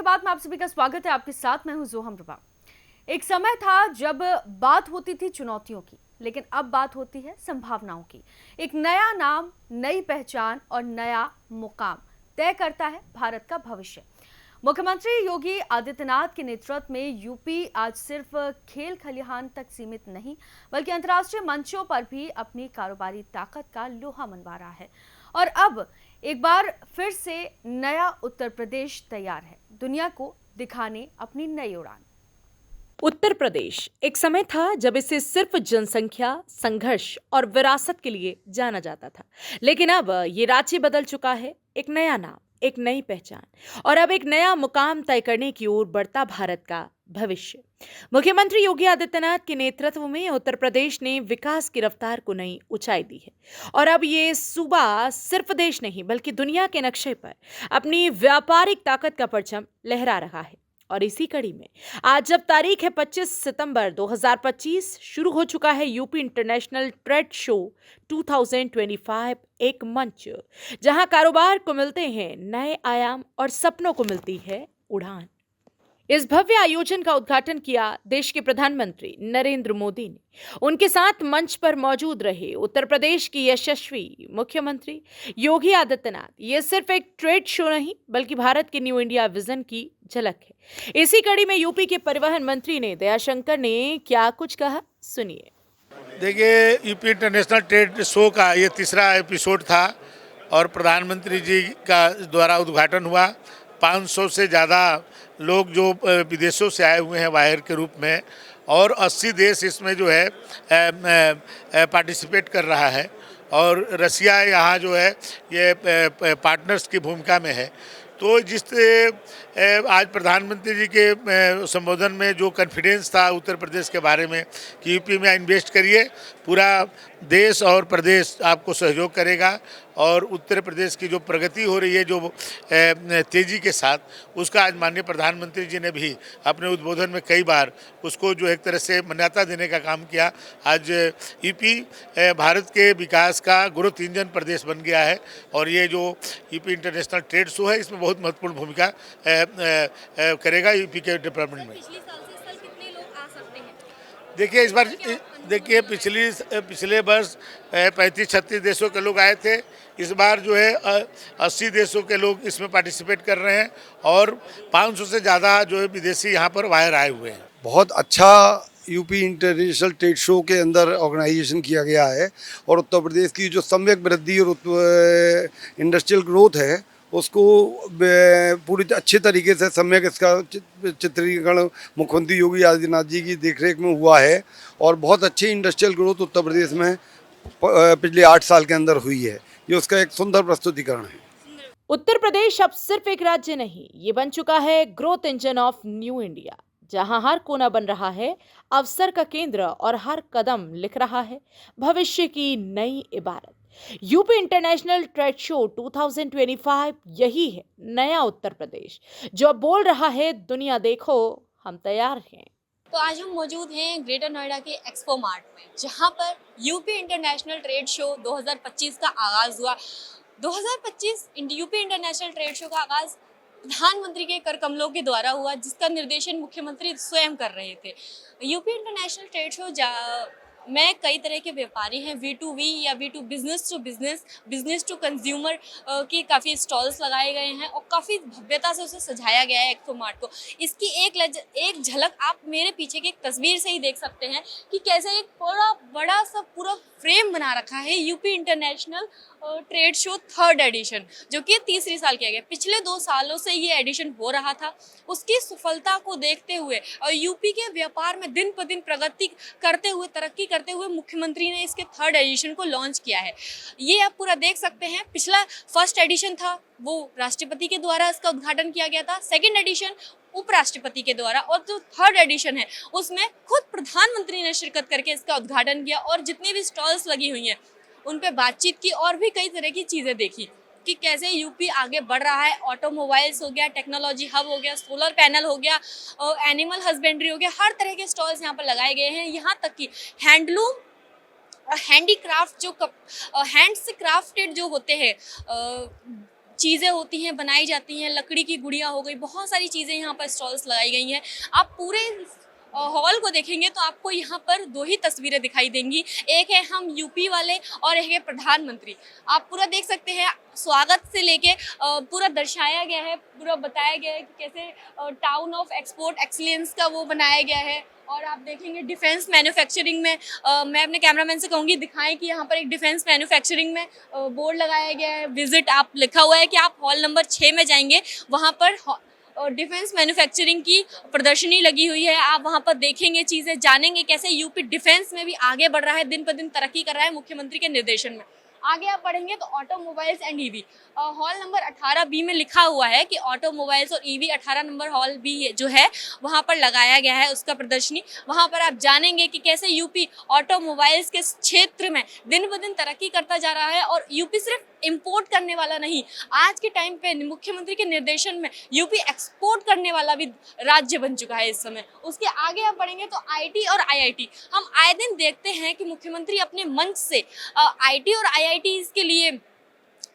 बाद में आप सभी का स्वागत है। आपके साथ मैं हूं जोहम रुबा। एक समय था जब बात होती थी चुनौतियों की, लेकिन अब बात होती है संभावनाओं की। एक नया नाम, नई पहचान और नया मुकाम तय करता है भारत का भविष्य। मुख्यमंत्री योगी आदित्यनाथ के नेतृत्व में यूपी आज सिर्फ खेल खलिहान तक सीमित नहीं, बल्कि अंतर्राष्ट्रीय मंचों पर भी अपनी कारोबारी ताकत का लोहा मनवा रहा है। और अब एक बार फिर से नया उत्तर प्रदेश तैयार है दुनिया को दिखाने अपनी नई उड़ान। उत्तर प्रदेश एक समय था जब इसे सिर्फ जनसंख्या, संघर्ष और विरासत के लिए जाना जाता था, लेकिन अब ये राज्य बदल चुका है। एक नया नाम, एक नई पहचान और अब एक नया मुकाम तय करने की ओर बढ़ता भारत का भविष्य। मुख्यमंत्री योगी आदित्यनाथ के नेतृत्व में उत्तर प्रदेश ने विकास की रफ्तार को नई ऊंचाई दी है और अब ये सूबा सिर्फ देश नहीं बल्कि दुनिया के नक्शे पर अपनी व्यापारिक ताकत का परचम लहरा रहा है। और इसी कड़ी में आज जब तारीख है 25 सितंबर 2025, शुरू हो चुका है यूपी इंटरनेशनल ट्रेड शो 2025, एक मंच जहां कारोबार को मिलते हैं नए आयाम और सपनों को मिलती है उड़ान। इस भव्य आयोजन का उद्घाटन किया देश के प्रधानमंत्री नरेंद्र मोदी ने। उनके साथ मंच पर मौजूद रहे उत्तर प्रदेश की यशस्वी मुख्यमंत्री योगी आदित्यनाथ। ये सिर्फ एक ट्रेड शो नहीं बल्कि भारत के न्यू इंडिया विजन की झलक है। इसी कड़ी में यूपी के परिवहन मंत्री ने दयाशंकर ने क्या कुछ कहा, सुनिए। देखिए, यूपी इंटरनेशनल ट्रेड शो का ये तीसरा एपिसोड था और प्रधानमंत्री जी का द्वारा उद्घाटन हुआ। 500 से ज़्यादा लोग जो विदेशों से आए हुए हैं वाहिर के रूप में, और 80 देश इसमें जो है पार्टिसिपेट कर रहा है, और रसिया यहाँ जो है ये पार्टनर्स की भूमिका में है। तो जिस आज प्रधानमंत्री जी के संबोधन में जो कॉन्फिडेंस था उत्तर प्रदेश के बारे में कि यूपी में इन्वेस्ट करिए, पूरा देश और प्रदेश आपको सहयोग करेगा, और उत्तर प्रदेश की जो प्रगति हो रही है जो तेज़ी के साथ, उसका आज माननीय प्रधानमंत्री जी ने भी अपने उद्बोधन में कई बार उसको जो एक तरह से मान्यता देने का काम किया। आज यूपी भारत के विकास का ग्रोथ इंजन प्रदेश बन गया है, और ये जो यूपी इंटरनेशनल ट्रेड शो है इसमें बहुत महत्वपूर्ण भूमिका करेगा यूपी के डेवलपमेंट में। देखिए, इस बार देखिए पिछले वर्ष 35-36 देशों के लोग आए थे। इस बार जो है 80 देशों के लोग इसमें पार्टिसिपेट कर रहे हैं, और 500 से ज़्यादा जो है विदेशी यहाँ पर बाहर आए हुए हैं। बहुत अच्छा यूपी इंटरनेशनल ट्रेड शो के अंदर ऑर्गेनाइजेशन किया गया है, और उत्तर प्रदेश की जो सम्यक वृद्धि और इंडस्ट्रियल ग्रोथ है उसको पूरी अच्छे तरीके से सम्यक इसका चित्रीकरण मुख्यमंत्री योगी आदित्यनाथ जी की देखरेख में हुआ है, और बहुत अच्छी इंडस्ट्रियल ग्रोथ उत्तर प्रदेश में पिछले 8 साल के अंदर हुई है। ये उसका एक सुंदर प्रस्तुतिकरण है। उत्तर प्रदेश अब सिर्फ एक राज्य नहीं, ये बन चुका है growth engine of new India, जहां हर कोना बन रहा है अवसर का केंद्र और हर कदम लिख रहा है भविष्य की नई इबारत। यूपी इंटरनेशनल ट्रेड शो 2025 यही है नया उत्तर प्रदेश जो अब बोल रहा है दुनिया देखो हम तैयार हैं। तो आज हम मौजूद हैं ग्रेटर नोएडा के एक्सपो मार्ट में, जहां पर यूपी इंटरनेशनल ट्रेड शो 2025 का आगाज हुआ। 2025 यूपी इंटरनेशनल ट्रेड शो का आगाज प्रधानमंत्री के कर कमलों के द्वारा हुआ, जिसका निर्देशन मुख्यमंत्री स्वयं कर रहे थे। यूपी इंटरनेशनल ट्रेड शो में कई तरह के व्यापारी हैं, V2V या V2 business to business, business to consumer की काफ़ी स्टॉल्स लगाए गए हैं और काफ़ी भव्यता से उसे सजाया गया है एक्सपो मार्ट को। इसकी एक झलक आप मेरे पीछे की एक तस्वीर से ही देख सकते हैं कि कैसे एक पूरा बड़ा सा पूरा फ्रेम बना रखा है UP international trade show 3rd edition, जो कि तीसरी साल किया गया। पिछले 2 सालों से ये एडिशन हो रहा था। उसकी सफलता को देखते हुए और यूपी के व्यापार में दिन पर दिन प्रगति करते हुए, तरक्की करते हुए मुख्यमंत्री ने इसके 3rd एडिशन को लॉन्च किया है। ये आप पूरा देख सकते हैं। पिछला 1st एडिशन था, वो राष्ट्रपति के द्वारा इसका उद्घाटन किया गया था। 2nd एडिशन उपराष्ट्रपति के द्वारा, और जो 3rd एडिशन है उसमें खुद प्रधानमंत्री ने शिरकत करके इसका उद्घाटन किया, और जितनी भी स्टॉल्स लगी हुई हैं उन पे बातचीत की और भी कई तरह की चीज़ें देखी कि कैसे यूपी आगे बढ़ रहा है। ऑटोमोबाइल्स हो गया, टेक्नोलॉजी हब हो गया, सोलर पैनल हो गया, एनिमल हस्बेंड्री हो गया, हर तरह के स्टॉल्स यहाँ पर लगाए गए हैं। यहाँ तक कि हैंडलूम और हैंडीक्राफ्ट, जो हैंड से क्राफ्टेड जो होते हैं चीज़ें होती हैं बनाई जाती हैं, लकड़ी की गुड़िया हो गई, बहुत सारी चीज़ें यहाँ पर स्टॉल्स लगाई गई हैं। आप पूरे हॉल को देखेंगे तो आपको यहाँ पर दो ही तस्वीरें दिखाई देंगी, एक है हम यूपी वाले और एक है प्रधानमंत्री। आप पूरा देख सकते हैं, स्वागत से लेके पूरा दर्शाया गया है, पूरा बताया गया है कि कैसे टाउन ऑफ एक्सपोर्ट एक्सीलेंस का वो बनाया गया है। और आप देखेंगे डिफेंस मैन्युफैक्चरिंग में मैं अपने कैमरामैन से कहूँगी दिखाएं कि यहाँ पर एक डिफेंस मैन्युफैक्चरिंग में बोर्ड लगाया गया है, विजिट आप लिखा हुआ है कि आप हॉल नंबर 6 में जाएंगे, वहाँ पर डिफेंस मैन्युफैक्चरिंग की प्रदर्शनी लगी हुई है। आप वहाँ पर देखेंगे, चीज़ें जानेंगे कैसे यूपी डिफेंस में भी आगे बढ़ रहा है, दिन पर दिन तरक्की कर रहा है मुख्यमंत्री के निर्देशन में। आगे आप पढ़ेंगे तो automobiles and EV hall number 18B में लिखा हुआ है कि ऑटोमोबाइल्स और ईवी 18 नंबर हॉल भी जो है वहाँ पर लगाया गया है उसका प्रदर्शनी। वहाँ पर आप जानेंगे कि कैसे यूपी ऑटोमोबाइल्स के क्षेत्र में दिन ब दिन तरक्की करता जा रहा है और यूपी सिर्फ इंपोर्ट करने वाला नहीं, आज के टाइम पे मुख्यमंत्री के निर्देशन में यूपी एक्सपोर्ट करने वाला भी राज्य बन चुका है इस समय। उसके आगे आप पढ़ेंगे तो आईटी और आईआईटी हम आए दिन देखते हैं कि मुख्यमंत्री अपने मंच से आईटी और आईआईटी के लिए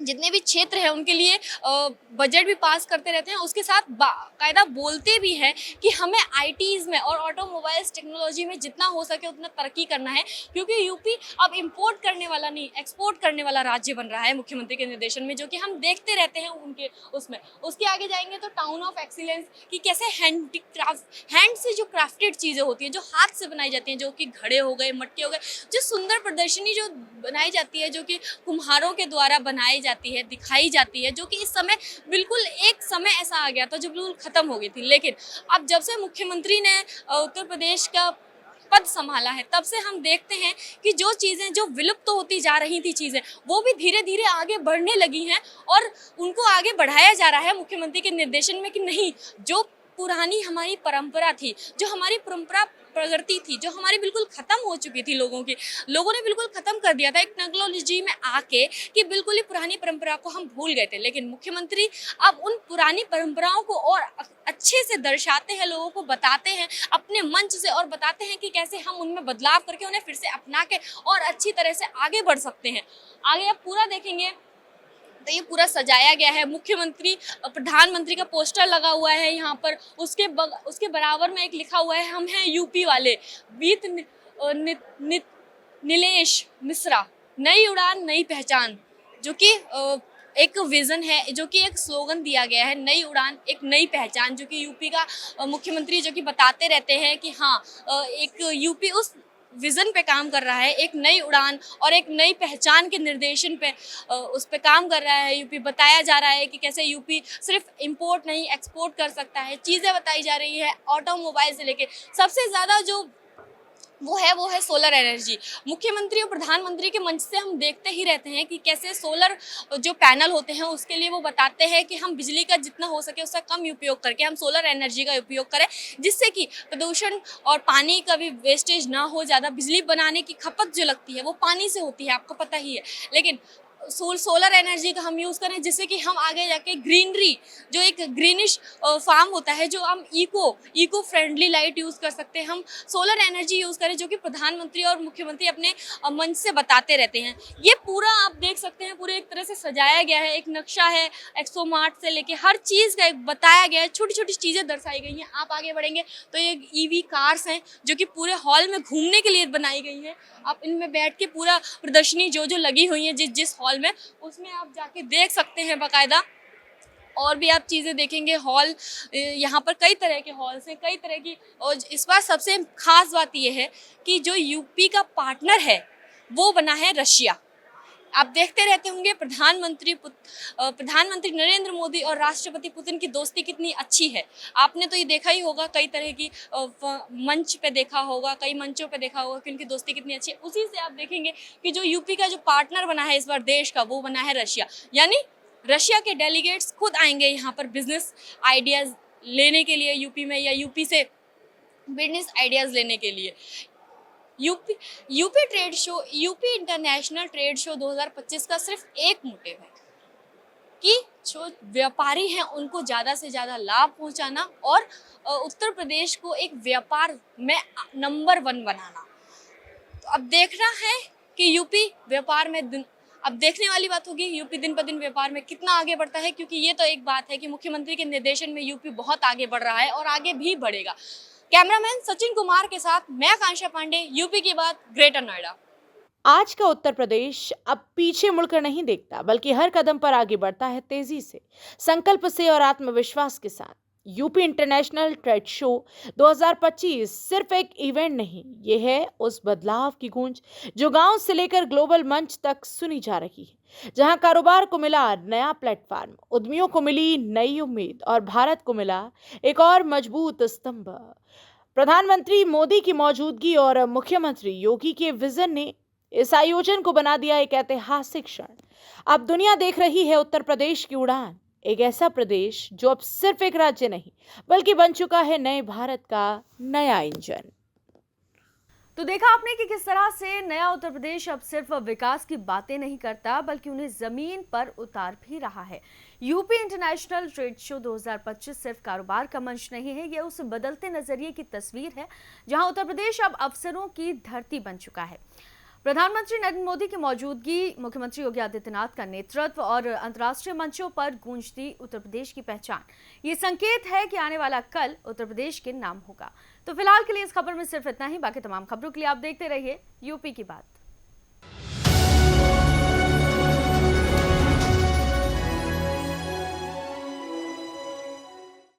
जितने भी क्षेत्र हैं उनके लिए बजट भी पास करते रहते हैं, उसके साथ बाकायदा बोलते भी हैं कि हमें आईटीज़ में और ऑटोमोबाइल्स टेक्नोलॉजी में जितना हो सके उतना तरक्की करना है, क्योंकि यूपी अब इंपोर्ट करने वाला नहीं एक्सपोर्ट करने वाला राज्य बन रहा है मुख्यमंत्री के निर्देशन में, जो कि हम देखते रहते हैं उनके उसमें। उसके आगे जाएंगे तो टाउन ऑफ एक्सीलेंस कि कैसे हैंड से जो क्राफ्टेड चीज़ें होती हैं, जो हाथ से बनाई जाती हैं, जो कि घड़े हो गए, मटके हो गए, जो सुंदर प्रदर्शनी जो बनाई जाती है, जो कि कुम्हारों के द्वारा बनाई जाती है, दिखाई जाती है, जो कि इस समय बिल्कुल एक समय ऐसा आ गया था जो बिल्कुल खत्म हो गई थी। लेकिन अब जब से मुख्यमंत्री ने उत्तर प्रदेश का पद संभाला है तब से हम देखते हैं कि जो चीज़ें जो विलुप्त तो होती जा रही थी चीज़ें, वो भी धीरे धीरे आगे बढ़ने लगी हैं और उनको आगे बढ़ाया जा रहा है मुख्यमंत्री के निर्देशन में कि नहीं, जो पुरानी हमारी परंपरा थी, जो हमारी परंपरा प्रगति थी, जो हमारी बिल्कुल खत्म हो चुकी थी, लोगों ने बिल्कुल खत्म कर दिया था एक टेक्नोलॉजी में आके कि बिल्कुल ही पुरानी परंपरा को हम भूल गए थे। लेकिन मुख्यमंत्री अब उन पुरानी परंपराओं को और अच्छे से दर्शाते हैं, लोगों को बताते हैं अपने मंच से और बताते हैं कि कैसे हम उनमें बदलाव करके उन्हें फिर से अपना के और अच्छी तरह से आगे बढ़ सकते हैं। आगे आप पूरा देखेंगे तो ये पूरा सजाया गया है, मुख्यमंत्री प्रधानमंत्री का पोस्टर लगा हुआ है यहाँ पर, उसके बराबर में एक लिखा हुआ है हम हैं यूपी वाले, नीलेश मिश्रा, नई उड़ान नई पहचान, जो कि एक विजन है, जो कि एक स्लोगन दिया गया है, नई उड़ान एक नई पहचान, जो कि यूपी का मुख्यमंत्री जो कि बताते रहते हैं कि हाँ एक यूपी उस विज़न पे काम कर रहा है, एक नई उड़ान और एक नई पहचान के निर्देशन पे उस पे काम कर रहा है। यूपी बताया जा रहा है कि कैसे यूपी सिर्फ इंपोर्ट नहीं एक्सपोर्ट कर सकता है, चीज़ें बताई जा रही है ऑटोमोबाइल से लेके सबसे ज़्यादा जो वो है सोलर एनर्जी। मुख्यमंत्री और प्रधानमंत्री के मंच से हम देखते ही रहते हैं कि कैसे सोलर जो पैनल होते हैं उसके लिए वो बताते हैं कि हम बिजली का जितना हो सके उसका कम उपयोग करके हम सोलर एनर्जी का उपयोग करें, जिससे कि प्रदूषण और पानी का भी वेस्टेज ना हो ज़्यादा। बिजली बनाने की खपत जो लगती है वो पानी से होती है, आपको पता ही है, लेकिन सोलर एनर्जी का हम यूज़ करें जिससे कि हम आगे जाके ग्रीनरी जो एक ग्रीनिश फार्म होता है, जो हम इको फ्रेंडली लाइट यूज़ कर सकते हैं, हम सोलर एनर्जी यूज़ करें, जो कि प्रधानमंत्री और मुख्यमंत्री अपने मंच से बताते रहते हैं। ये पूरा आप देख सकते हैं, पूरे एक तरह से सजाया गया है, एक नक्शा है, एक्सपो मार्ट से लेके हर चीज़ का एक बताया गया है, छोटी छोटी चीज़ें दर्शाई गई हैं। आप आगे बढ़ेंगे तो ये ईवी कार्स हैं जो कि पूरे हॉल में घूमने के लिए बनाई गई हैं। आप इनमें बैठ के पूरा प्रदर्शनी जो लगी हुई है जिस हॉल में, उसमें आप जाके देख सकते हैं बाकायदा। और भी आप चीज़ें देखेंगे, हॉल यहाँ पर कई तरह के हॉल्स हैं, कई तरह की। और इस बार सबसे खास बात यह है कि जो यूपी का पार्टनर है वो बना है रशिया। आप देखते रहते होंगे प्रधानमंत्री नरेंद्र मोदी और राष्ट्रपति पुतिन की दोस्ती कितनी अच्छी है। आपने तो ये देखा ही होगा, कई तरह की मंच पे देखा होगा, कई मंचों पे देखा होगा कि उनकी दोस्ती कितनी अच्छी है। उसी से आप देखेंगे कि जो यूपी का जो पार्टनर बना है इस बार देश का, वो बना है रशिया। यानी रशिया के डेलीगेट्स खुद आएंगे यहाँ पर बिजनेस आइडियाज़ लेने के लिए यूपी में, या यूपी से बिजनेस आइडियाज़ लेने के लिए। UP trade show, UP international trade show 2025 का सिर्फ एक मोटिव है कि जो व्यापारी हैं उनको ज़्यादा से ज़्यादा लाभ पहुंचाना और उत्तर प्रदेश को एक व्यापार में नंबर 1 बनाना। तो अब देखना है कि यूपी व्यापार में अब देखने वाली बात होगी यूपी दिन ब दिन व्यापार में कितना आगे बढ़ता है, क्योंकि ये तो एक बात है कि मुख्यमंत्री के निर्देशन में यूपी बहुत आगे बढ़ रहा है और आगे भी बढ़ेगा। कैमरामैन सचिन कुमार के साथ मैं आकांक्षा पांडे, यूपी की बात, ग्रेटर नोएडा। आज का उत्तर प्रदेश अब पीछे मुड़कर नहीं देखता, बल्कि हर कदम पर आगे बढ़ता है, तेजी से, संकल्प से और आत्मविश्वास के साथ। यूपी इंटरनेशनल ट्रेड शो 2025 सिर्फ एक इवेंट नहीं, ये है उस बदलाव की गूंज जो गांव से लेकर ग्लोबल मंच तक सुनी जा रही है, जहां कारोबार को मिला नया प्लेटफॉर्म, उद्यमियों को मिली नई उम्मीद और भारत को मिला एक और मजबूत स्तंभ। प्रधानमंत्री मोदी की मौजूदगी और मुख्यमंत्री योगी के विजन ने इस आयोजन को बना दिया एक ऐतिहासिक क्षण। अब दुनिया देख रही है उत्तर प्रदेश की उड़ान, एक ऐसा प्रदेश जो अब सिर्फ एक राज्य नहीं, बल्कि बन चुका है नए भारत का नया इंजन। तो देखा आपने कि किस तरह से नया उत्तर प्रदेश अब सिर्फ विकास की बातें नहीं करता, बल्कि उन्हें जमीन पर उतार भी रहा है। यूपी इंटरनेशनल ट्रेड शो 2025 सिर्फ कारोबार का मंच नहीं है, यह उस बदलते नजरिए की तस्वीर है जहां उत्तर प्रदेश अब अवसरों की धरती बन चुका है। प्रधानमंत्री नरेंद्र मोदी की मौजूदगी, मुख्यमंत्री योगी आदित्यनाथ का नेतृत्व और अंतर्राष्ट्रीय मंचों पर गूंजती उत्तर प्रदेश की पहचान, ये संकेत है कि आने वाला कल उत्तर प्रदेश के नाम होगा। तो फिलहाल के लिए इस खबर में सिर्फ इतना ही। बाकी तमाम खबरों के लिए आप देखते रहिए यूपी की बात।